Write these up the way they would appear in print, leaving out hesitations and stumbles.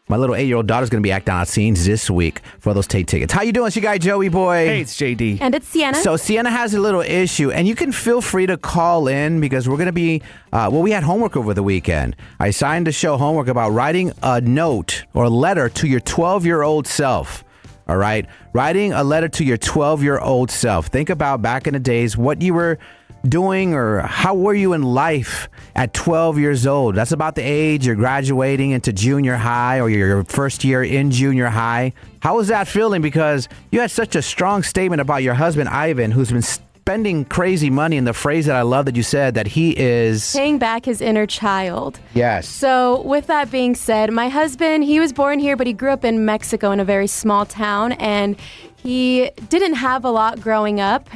My little 8-year-old daughter's going to be acting out scenes this week for those Tate tickets. How you doing, you guy Joey boy? Hey, it's JD. And it's Sienna. So Sienna has a little issue, and you can feel free to call in because we're going to be, we had homework over the weekend. I assigned a show homework about writing a note or a letter to your 12-year-old self. All right? Writing a letter to your 12-year-old self. Think about back in the days, what you were doing or how were you in life at 12 years old. That's about the age you're graduating into junior high or your first year in junior high. How was that feeling? Because you had such a strong statement about your husband, Ivan, who's been spending crazy money, and the phrase that I love that you said, that he is paying back his inner child. Yes. So with that being said, my husband, he was born here, but he grew up in Mexico in a very small town, and he didn't have a lot growing up.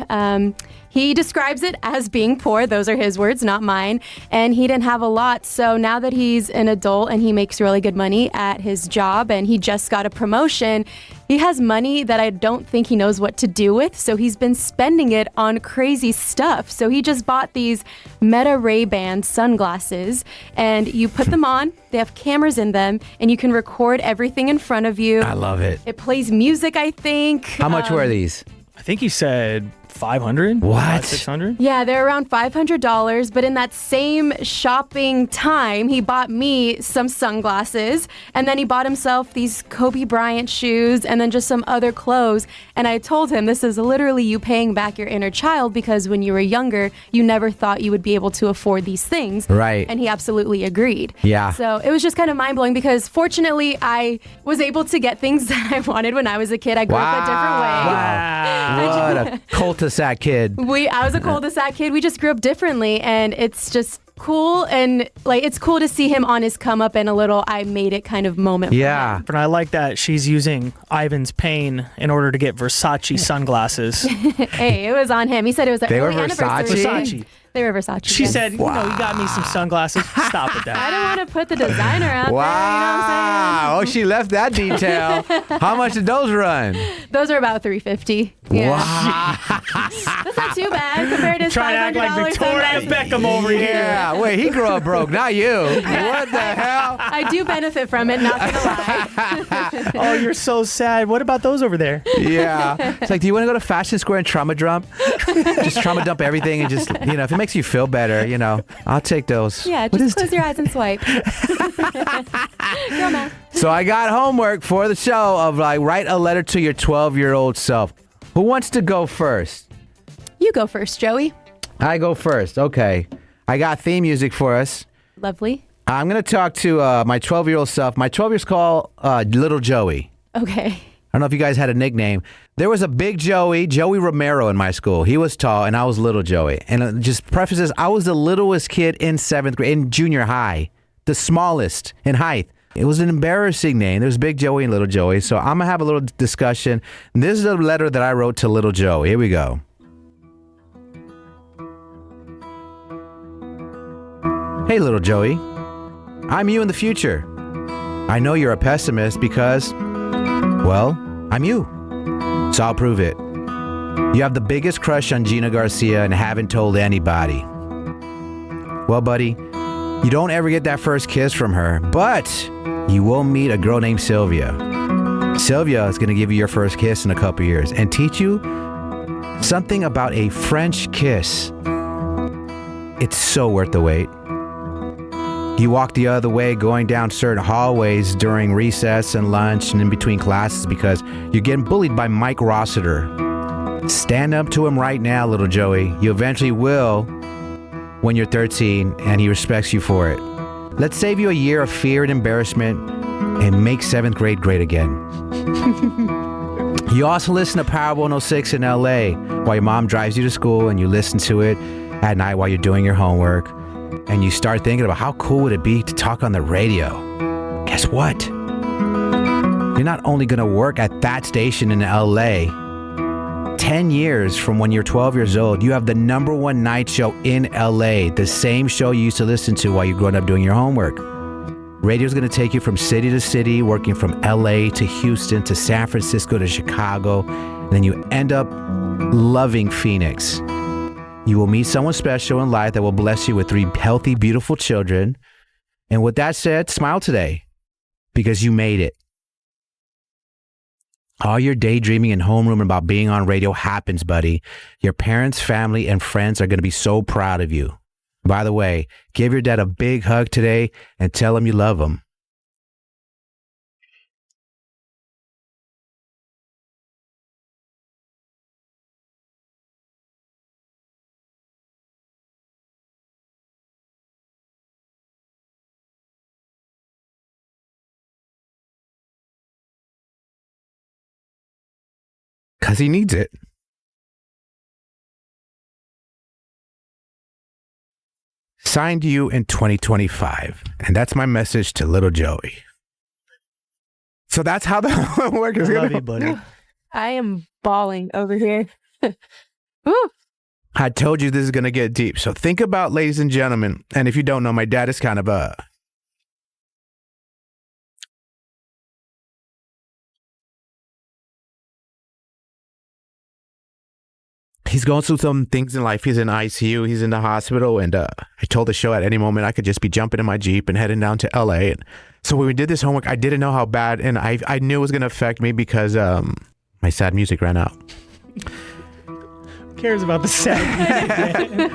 He describes it as being poor. Those are his words, not mine. And he didn't have a lot. So now that he's an adult and he makes really good money at his job and he just got a promotion, he has money that I don't think he knows what to do with. So he's been spending it on crazy stuff. So he just bought these Meta Ray-Ban sunglasses, and you put them on. They have cameras in them, and you can record everything in front of you. I love it. It plays music, I think. How much were these? I think he said 500. What? 600. Yeah, they're around $500, but in that same shopping time, he bought me some sunglasses, and then he bought himself these Kobe Bryant shoes, and then just some other clothes. And I told him, this is literally you paying back your inner child, because when you were younger, you never thought you would be able to afford these things. Right. And he absolutely agreed. Yeah. So it was just kind of mind-blowing, because fortunately, I was able to get things that I wanted when I was a kid. I grew up a different way. Wow. What a cul-de-sac kid. I was a cul-de-sac kid. We just grew up differently, and it's just cool, and like it's cool to see him on his come up and a little I made it kind of moment. Yeah. But I like that she's using Ivan's pain in order to get Versace sunglasses. Hey, it was on him. He said it was They were early anniversary. Versace. They were Versace. She yes. said, you got me some sunglasses. Stop with I that. don't want to put the designer out Wow. there, you know what I'm Oh, she left that detail. How much did those run? saying? Those are about $350. Yeah. Wow. That's not too bad compared to Trying to act like $500 Victoria sunglasses. Beckham over here. Yeah. Wait, he grew up broke, not you. What the hell? I do benefit from it, not gonna lie. Oh, you're so sad. What about those over there? Yeah. It's like, do you want to go to Fashion Square and trauma dump? Just trauma dump everything and just, if it makes you feel better, I'll take those. Yeah, What is just close your eyes and swipe. Girl math. So I got homework for the show of write a letter to your 12-year-old self. Who wants to go first? You go first, Joey. I go first. Okay. I got theme music for us. Lovely. I'm going to talk to my 12-year-old self. My 12-year-old's called Little Joey. Okay. I don't know if you guys had a nickname. There was a big Joey Romero in my school. He was tall, and I was little Joey. And just prefaces, I was the littlest kid in 7th grade, in junior high, the smallest in height. It was an embarrassing name. There's Big Joey and Little Joey. So I'm going to have a little discussion. And this is a letter that I wrote to Little Joey. Here we go. Hey, Little Joey. I'm you in the future. I know you're a pessimist because, well, I'm you. So I'll prove it. You have the biggest crush on Gina Garcia and haven't told anybody. Well, buddy, you don't ever get that first kiss from her, but you will meet a girl named Sylvia. Sylvia is going to give you your first kiss in a couple years and teach you something about a French kiss. It's so worth the wait. You walk the other way going down certain hallways during recess and lunch and in between classes because you're getting bullied by Mike Rossiter. Stand up to him right now, Little Joey. You eventually will when you're 13 and he respects you for it. Let's save you a year of fear and embarrassment and make 7th grade great again. You also listen to Power 106 in LA while your mom drives you to school, and you listen to it at night while you're doing your homework. And you start thinking about how cool would it be to talk on the radio. Guess what? You're not only going to work at that station in LA. 10 years from when you're 12 years old, you have the #1 night show in LA, the same show you used to listen to while you're growing up doing your homework. Radio's going to take you from city to city, working from LA to Houston to San Francisco to Chicago, and then you end up loving Phoenix. You will meet someone special in life that will bless you with 3 healthy, beautiful children. And with that said, smile today. because you made it. All your daydreaming and homeroom about being on radio happens, buddy. Your parents, family, and friends are going to be so proud of you. By the way, give your dad a big hug today and tell him you love him. Because he needs it. Signed you in 2025. And that's my message to little Joey. So that's how the work is I going love to you, buddy. I am bawling over here. Woo. I told you this is going to get deep. So think about, ladies and gentlemen, and if you don't know, my dad is kind of he's going through some things in life. He's in ICU. He's in the hospital. And I told the show at any moment I could just be jumping in my Jeep and heading down to LA. And so when we did this homework, I didn't know how bad. And I knew it was going to affect me because my sad music ran out. Who cares about the sad music?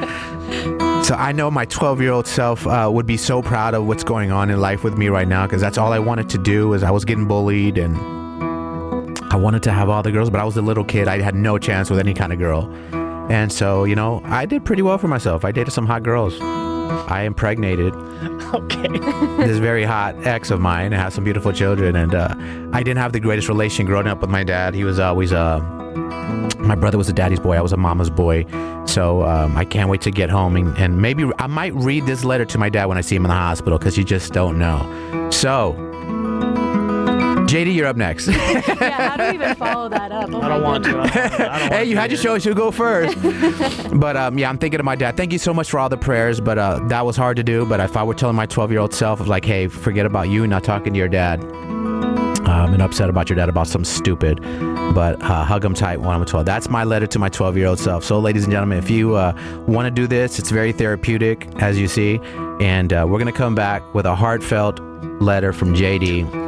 So I know my 12-year-old self would be so proud of what's going on in life with me right now, because that's all I wanted to do. Is I was getting bullied and I wanted to have all the girls, but I was a little kid. I had no chance with any kind of girl. And so, you know, I did pretty well for myself. I dated some hot girls. I impregnated Okay. this very hot ex of mine and had some beautiful children. And I didn't have the greatest relation growing up with my dad. He was always, my brother was a daddy's boy. I was a mama's boy. So I can't wait to get home. And maybe I might read this letter to my dad when I see him in the hospital, because you just don't know. So... JD, you're up next. Yeah, how do we even follow that up? Oh I don't want to. Hey, you had your show, so go first. But yeah, I'm thinking of my dad. Thank you so much for all the prayers, but that was hard to do. But if I were telling my 12-year-old self of like, hey, forget about you, not talking to your dad, and upset about your dad about something stupid, but hug him tight when I'm 12. That's my letter to my 12-year-old self. So ladies and gentlemen, if you want to do this, it's very therapeutic, as you see, and we're going to come back with a heartfelt letter from JD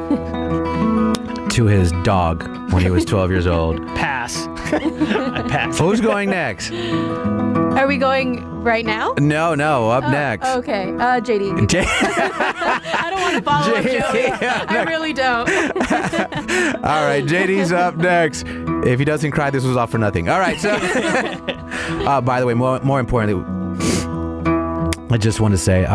to his dog when he was 12 years old. Pass. I pass. Who's going next? Are we going right now? No, up next. Okay, JD. I don't want to follow up, Joey. I really don't. All right, JD's up next. If he doesn't cry, this was all for nothing. All right, so... by the way, more importantly, I just want to say...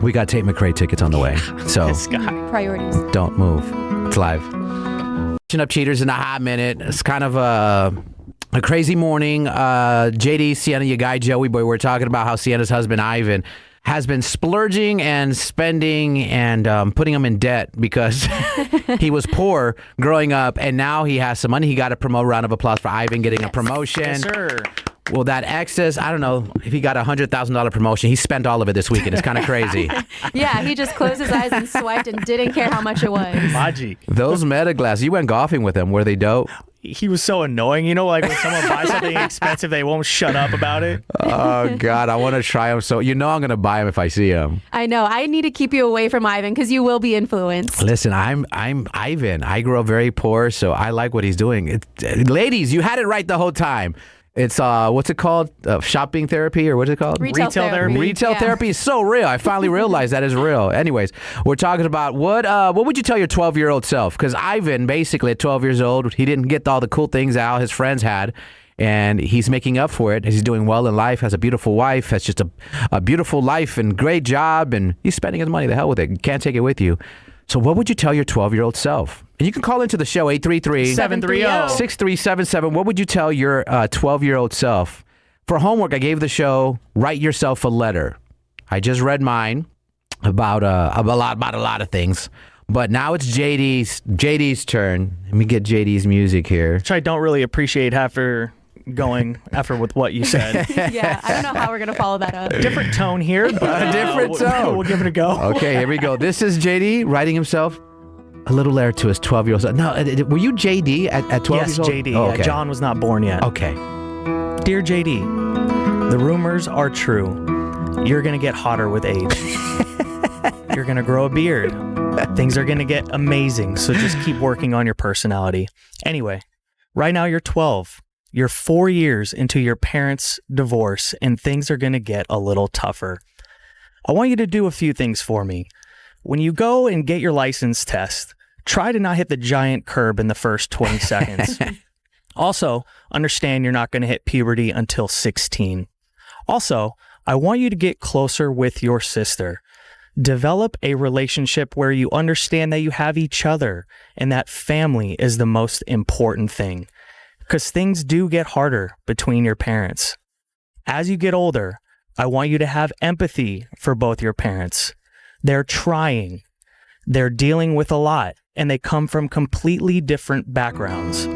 we got Tate McRae tickets on the way, so This guy. Priorities. don't move. It's live. Up cheaters in a hot minute. It's kind of a crazy morning. JD, Sienna, your guy Joey boy, we're talking about how Sienna's husband Ivan has been splurging and spending and putting him in debt because he was poor growing up, and now he has some money. He got a round of applause for Ivan getting a promotion. Yes, sir. Well, that excess, I don't know if he got a $100,000 promotion. He spent all of it this weekend. It's kind of crazy. Yeah, he just closed his eyes and swiped and didn't care how much it was. Maji. Those Meta glasses, you went golfing with him. Were they dope? He was so annoying. You know, like when someone buys something expensive, they won't shut up about it. Oh, God, I want to try them. So, you know I'm going to buy them if I see them. I know. I need to keep you away from Ivan because you will be influenced. Listen, I'm Ivan. I grew up very poor, so I like what he's doing. Ladies, you had it right the whole time. It's what's it called? Shopping therapy, or what's it called? Retail therapy. Retail therapy is so real. I finally realized that is real. Anyways, we're talking about what would you tell your 12-year-old self? Because Ivan, basically at 12 years old, he didn't get all the cool things Al, his friends had, and he's making up for it. He's doing well in life, has a beautiful wife, has just a beautiful life and great job, and he's spending his money. The hell with it. You can't take it with you. So what would you tell your 12-year-old self? And you can call into the show, 833-730-6377. What would you tell your 12-year-old self? For homework, I gave the show, write yourself a letter. I just read mine about a lot of things. But now it's JD's turn. Let me get JD's music here. Which I don't really appreciate after going with what you said. Yeah, I don't know how we're going to follow that up. Different tone here, but A different tone. We'll give it a go. Okay, here we go. This is JD writing himself a little letter to his 12-year-old self. No, were you JD at 12 Yes, years old? JD. Oh, okay. John was not born yet. Okay. Dear JD, the rumors are true. You're going to get hotter with age. You're going to grow a beard. Things are going to get amazing. So just keep working on your personality. Anyway, right now you're 12. You're 4 years into your parents' divorce, and things are going to get a little tougher. I want you to do a few things for me. When you go and get your license test, try to not hit the giant curb in the first 20 seconds. Also, understand you're not going to hit puberty until 16. Also, I want you to get closer with your sister. Develop a relationship where you understand that you have each other and that family is the most important thing. Because things do get harder between your parents. As you get older, I want you to have empathy for both your parents. They're trying. They're dealing with a lot, and they come from completely different backgrounds.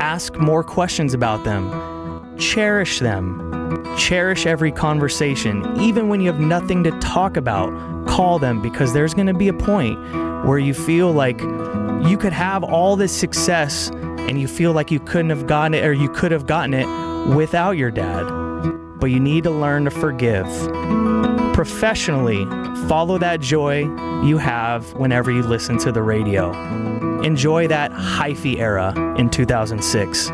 Ask more questions about them. Cherish them. Cherish every conversation. Even when you have nothing to talk about, call them, because there's going to be a point where you feel like you could have all this success and you feel like you couldn't have gotten it, or you could have gotten it without your dad. But you need to learn to forgive. Professionally, follow that joy you have whenever you listen to the radio. Enjoy that hyphy era in 2006.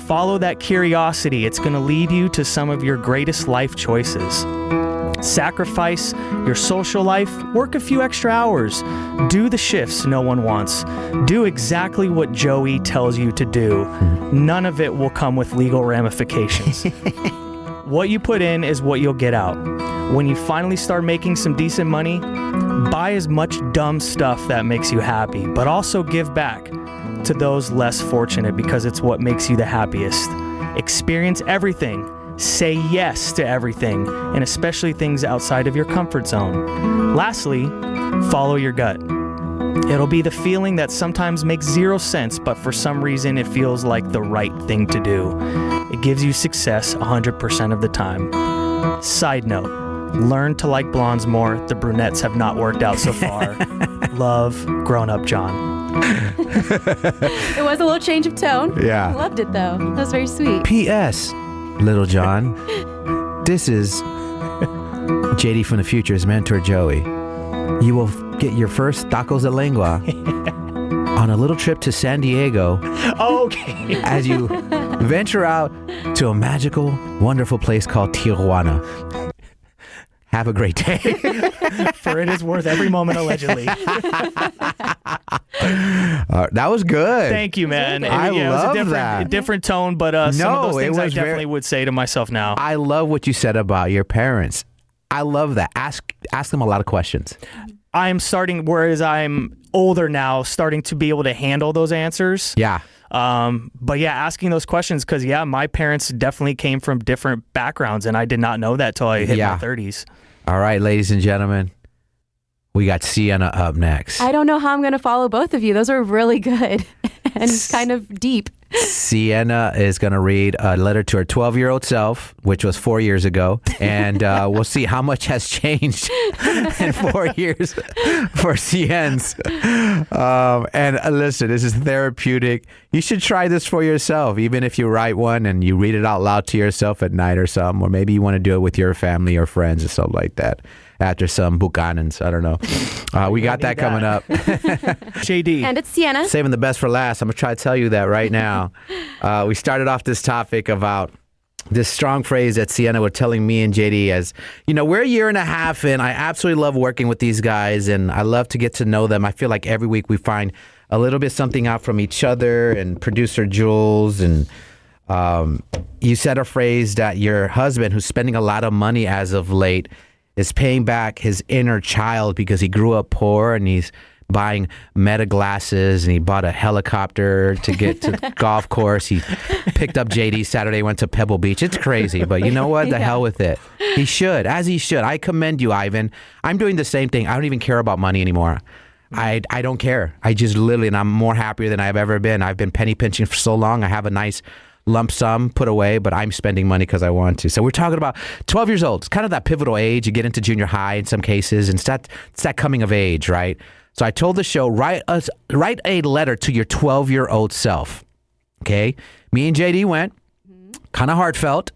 Follow that curiosity. It's going to lead you to some of your greatest life choices. Sacrifice your social life. Work a few extra hours. Do the shifts no one wants. Do exactly what Joey tells you to do. None of it will come with legal ramifications. What you put in is what you'll get out. When you finally start making some decent money, buy as much dumb stuff that makes you happy, but also give back to those less fortunate, because it's what makes you the happiest. Experience everything. Say yes to everything, and especially things outside of your comfort zone. Lastly, follow your gut. It'll be the feeling that sometimes makes zero sense, but for some reason it feels like the right thing to do. It gives you success 100% of the time. Side note, learn to like blondes more. The brunettes have not worked out so far. Love, Grown Up John. It was a little change of tone. Yeah. I loved it, though. That was very sweet. P.S. Little John, this is JD from the Future's mentor, Joey. You will get your first tacos de lengua on a little trip to San Diego. Okay. As you venture out to a magical, wonderful place called Tijuana. Have a great day. For it is worth every moment, allegedly. That was good. Thank you, man. I it was love a that. different tone, but some of those things I definitely would say to myself now. I love what you said about your parents. I love that. Ask them a lot of questions. I'm starting, whereas I'm older now, starting to be able to handle those answers. Yeah. But yeah, asking those questions, because my parents definitely came from different backgrounds, and I did not know that till I hit my 30s. All right, ladies and gentlemen, we got Sienna up next. I don't know how I'm going to follow both of you. Those are really good and kind of deep. Sienna is going to read a letter to her 12-year-old self, which was 4 years ago, and we'll see how much has changed in 4 years for Sien's. And listen, this is therapeutic. You should try this for yourself, even if you write one and you read it out loud to yourself at night or something, or maybe you want to do it with your family or friends or something like that. After some bucanans, I don't know. We got that coming up. JD. And it's Sienna. Saving the best for last. I'm going to try to tell you that right now. We started off this topic about this strong phrase that Sienna was telling me and JD as, we're a year and a half in. I absolutely love working with these guys, and I love to get to know them. I feel like every week we find a little bit something out from each other, and producer Jules, and you said a phrase that your husband, who's spending a lot of money as of late, is paying back his inner child because he grew up poor, and he's buying Meta glasses, and he bought a helicopter to get to the golf course. He picked up JD Saturday, went to Pebble Beach. It's crazy, but you know what? The hell with it. He should, as he should. I commend you, Ivan. I'm doing the same thing. I don't even care about money anymore. I don't care. I just literally, and I'm more happier than I've ever been. I've been penny pinching for so long. I have a nice lump sum put away, but I'm spending money because I want to. So we're talking about 12 years old. It's kind of that pivotal age. You get into junior high in some cases, and it's that coming of age, right? So I told the show, write a letter to your 12-year-old self. Okay? Me and JD went, kind of heartfelt.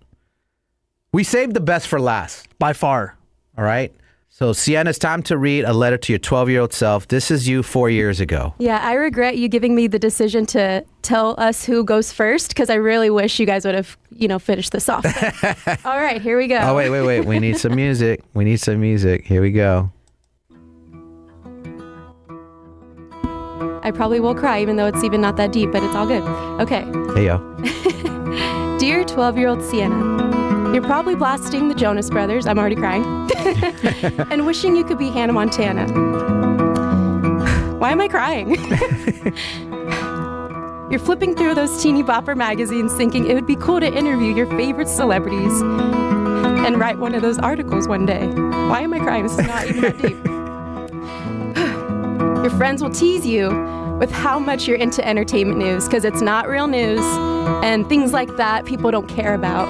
We saved the best for last. By far. All right? So, Sienna, it's time to read a letter to your 12-year-old self. This is you 4 years ago. Yeah, I regret you giving me the decision to tell us who goes first because I really wish you guys would have, finished this off. All right, here we go. Oh, wait. We need some music. Here we go. I probably will cry even though it's even not that deep, but it's all good. Okay. Hey, yo. Dear 12-year-old Sienna, you're probably blasting the Jonas Brothers. I'm already crying. And wishing you could be Hannah Montana. Why am I crying? You're flipping through those teeny bopper magazines thinking it would be cool to interview your favorite celebrities and write one of those articles one day. Why am I crying? This is not even that deep. Your friends will tease you with how much you're into entertainment news because it's not real news and things like that people don't care about.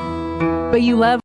But you love